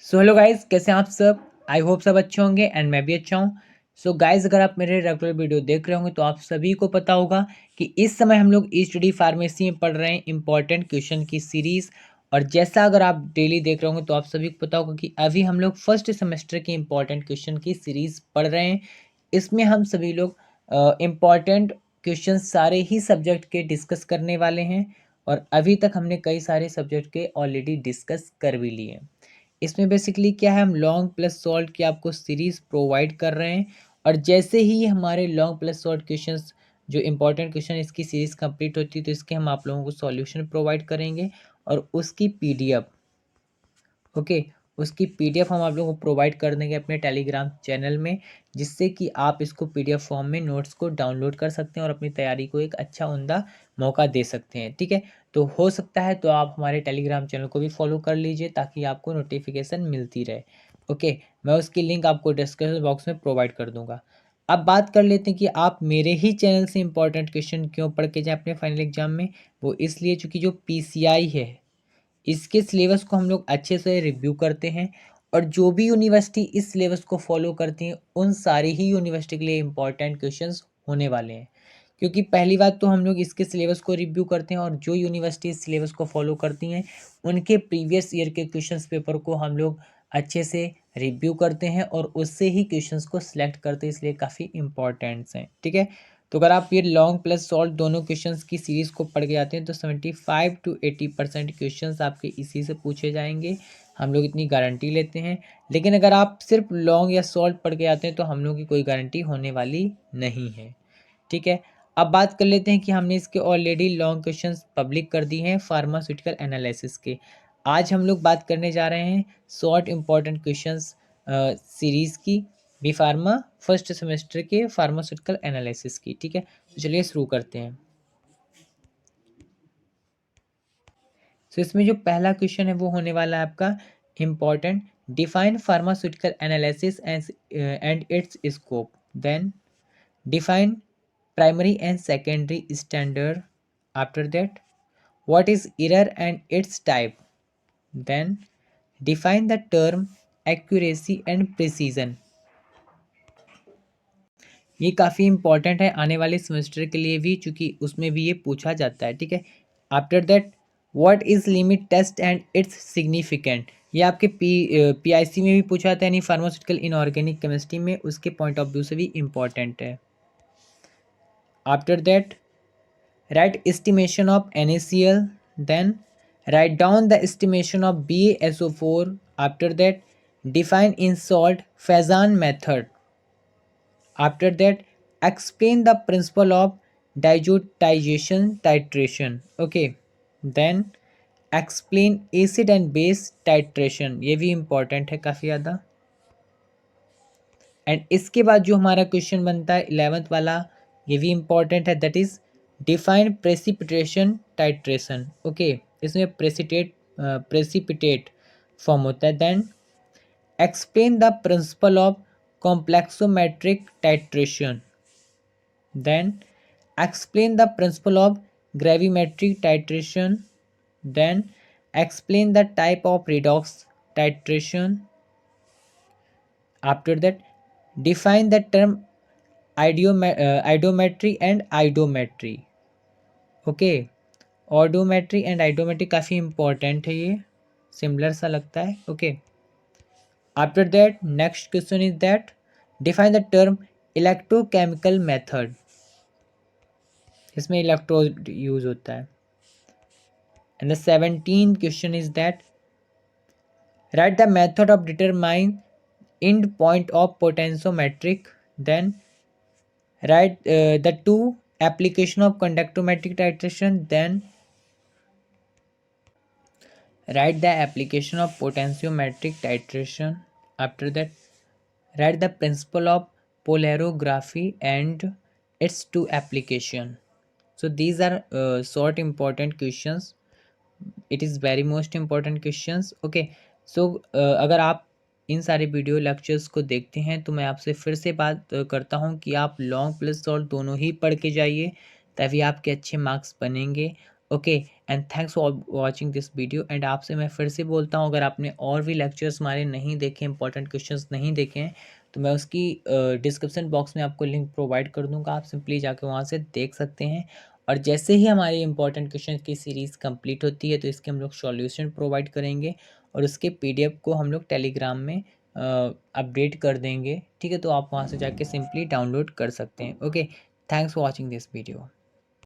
So hello guys, कैसे हैं आप सब। आई होप सब अच्छे होंगे एंड मैं भी अच्छा हूँ। सो गाइस, अगर आप मेरे रेगुलर वीडियो देख रहे होंगे तो आप सभी को पता होगा कि इस समय हम लोग ई स्टडी फार्मेसी में पढ़ रहे हैं इंपॉर्टेंट क्वेश्चन की सीरीज़। और जैसा अगर आप डेली देख रहे होंगे तो आप सभी को पता होगा कि अभी हम लोग फर्स्ट सेमेस्टर के इंपॉर्टेंट क्वेश्चन की सीरीज़ पढ़ रहे हैं। इसमें हम सभी लोग इम्पॉर्टेंट क्वेश्चन सारे ही सब्जेक्ट के डिस्कस करने वाले हैं। और अभी तक हमने कई सारे सब्जेक्ट के ऑलरेडी डिस्कस कर भी लिए। इसमें बेसिकली क्या है, हम लॉन्ग प्लस सॉल्व की आपको सीरीज प्रोवाइड कर रहे हैं। और जैसे ही हमारे लॉन्ग प्लस सॉल्व क्वेश्चंस जो इंपॉर्टेंट क्वेश्चन इसकी सीरीज कंप्लीट होती है तो इसके हम आप लोगों को सॉल्यूशन प्रोवाइड करेंगे और उसकी पीडीएफ, ओके, उसकी पीडीएफ हम आप लोगों को प्रोवाइड कर देंगे अपने टेलीग्राम चैनल में, जिससे कि आप इसको पीडीएफ फॉर्म में नोट्स को डाउनलोड कर सकते हैं और अपनी तैयारी को एक अच्छा उम्दा मौका दे सकते हैं। ठीक है, तो हो सकता है तो आप हमारे टेलीग्राम चैनल को भी फॉलो कर लीजिए ताकि आपको नोटिफिकेशन मिलती रहे। ओके, मैं उसकी लिंक आपको डिस्क्रिप्शन बॉक्स में प्रोवाइड कर दूंगा। अब बात कर लेते हैं कि आप मेरे ही चैनल से इंपॉर्टेंट क्वेश्चन क्यों पढ़ के जाए अपने फाइनल एग्जाम में। वो इसलिए चूँकि जो पीसीआई है इसके सिलेबस को हम लोग अच्छे से रिव्यू करते हैं। और जो भी यूनिवर्सिटी इस सिलेबस को फॉलो करती हैं उन सारी ही यूनिवर्सिटी के लिए इंपॉर्टेंट क्वेश्चंस होने वाले हैं। क्योंकि पहली बात तो हम लोग इसके सिलेबस को रिव्यू करते हैं और जो यूनिवर्सिटी इस सिलेबस को फॉलो करती हैं उनके प्रीवियस ईयर के क्वेश्चंस पेपर को हम लोग अच्छे से रिव्यू करते हैं और उससे ही क्वेश्चंस को सिलेक्ट करते हैं, इसलिए काफ़ी इंपॉर्टेंट्स हैं। ठीक है, तो अगर आप ये लॉन्ग प्लस सॉल्व दोनों क्वेश्चंस की सीरीज को पढ़ के जाते हैं तो 75 to 80% क्वेश्चंस आपके इसी से पूछे जाएंगे। हम लोग इतनी गारंटी लेते हैं। लेकिन अगर आप सिर्फ लॉन्ग या सॉल्व पढ़ के आते हैं तो हम लोग की कोई गारंटी होने वाली नहीं है। ठीक है, अब बात कर लेते हैं कि हमने इसके ऑलरेडी लॉन्ग क्वेश्चंस पब्लिक कर दिए हैं फार्मास्यूटिकल एनालिसिस के। आज हम लोग बात करने जा रहे हैं शॉर्ट इंपॉर्टेंट क्वेश्चंस सीरीज की, बी फार्मा फर्स्ट सेमेस्टर के फार्मास्यूटिकल एनालिसिस की। ठीक है, तो चलिए शुरू करते हैं। तो इसमें जो पहला क्वेश्चन है वो होने वाला है आपका important, define pharmaceutical analysis and its scope, then define primary and secondary standard, after that what is error and its type, then define the term accuracy and precision। ये काफ़ी इंपॉर्टेंट है आने वाले सेमेस्टर के लिए भी, चूँकि उसमें भी ये पूछा जाता है। ठीक है, after that what is limit test and its significant, ये आपके पीआईसी में भी पूछा जाता है, यानी फार्मास्यूटिकल इनऑर्गेनिक केमिस्ट्री में, उसके पॉइंट ऑफ व्यू से भी इम्पॉर्टेंट है। After that write estimation of NaCl, then write down the estimation of BaSO4, after that define insult Faison method, after that explain the principle of diazotization titration, okay, then explain acid and base titration, ये भी important है काफ़ी ज़्यादा। And इसके बाद जो हमारा question बनता है 11th वाला, ये भी इम्पॉर्टेंट है, that is define precipitation titration. Okay, इसमें प्रेसिपिटेट फॉर्म होता है। Then explain the principle of complexometric titration, then explain the principle of gravimetric titration, then explain the type of redox titration, after that define the term iodometry and iodometry, okay. Iodometry and iodometry काफ़ी important है, ये similar सा लगता है। Okay, after that next question is that define the term electrochemical method, इसमें electrode use होता है। And the 17th question is that right the method of determine end point of potentiometric, then write the two application of conductometric titration, then write the application of potentiometric titration, after that write the principle of polarography and its two application। So these are short important questions, it is very most important questions। okay, so अगर आप इन सारे video lectures को देखते हैं तो मैं आपसे फिर से बात करता हूं कि आप लॉन्ग प्लस शॉर्ट दोनों ही पढ़ के जाइए, तभी आपके अच्छे मार्क्स बनेंगे। Okay, and thanks for watching this video. And आपसे मैं फिर से बोलता हूँ, अगर आपने और भी लेक्चर्स हमारे नहीं देखे, इंपॉर्टेंट क्वेश्चंस नहीं देखे हैं, तो मैं उसकी डिस्क्रिप्शन बॉक्स में आपको लिंक प्रोवाइड कर दूंगा, आप सिंपली जाके वहाँ से देख सकते हैं। और जैसे ही हमारी इंपॉर्टेंट क्वेश्चन की सीरीज़ कंप्लीट होती है तो इसके हम लोग सॉल्यूशन प्रोवाइड करेंगे और उसके पीडीएफ को हम लोग टेलीग्राम में अपडेट कर देंगे। ठीक है, तो आप वहाँ से जाके सिंपली डाउनलोड कर सकते हैं। Okay, thanks for watching this video.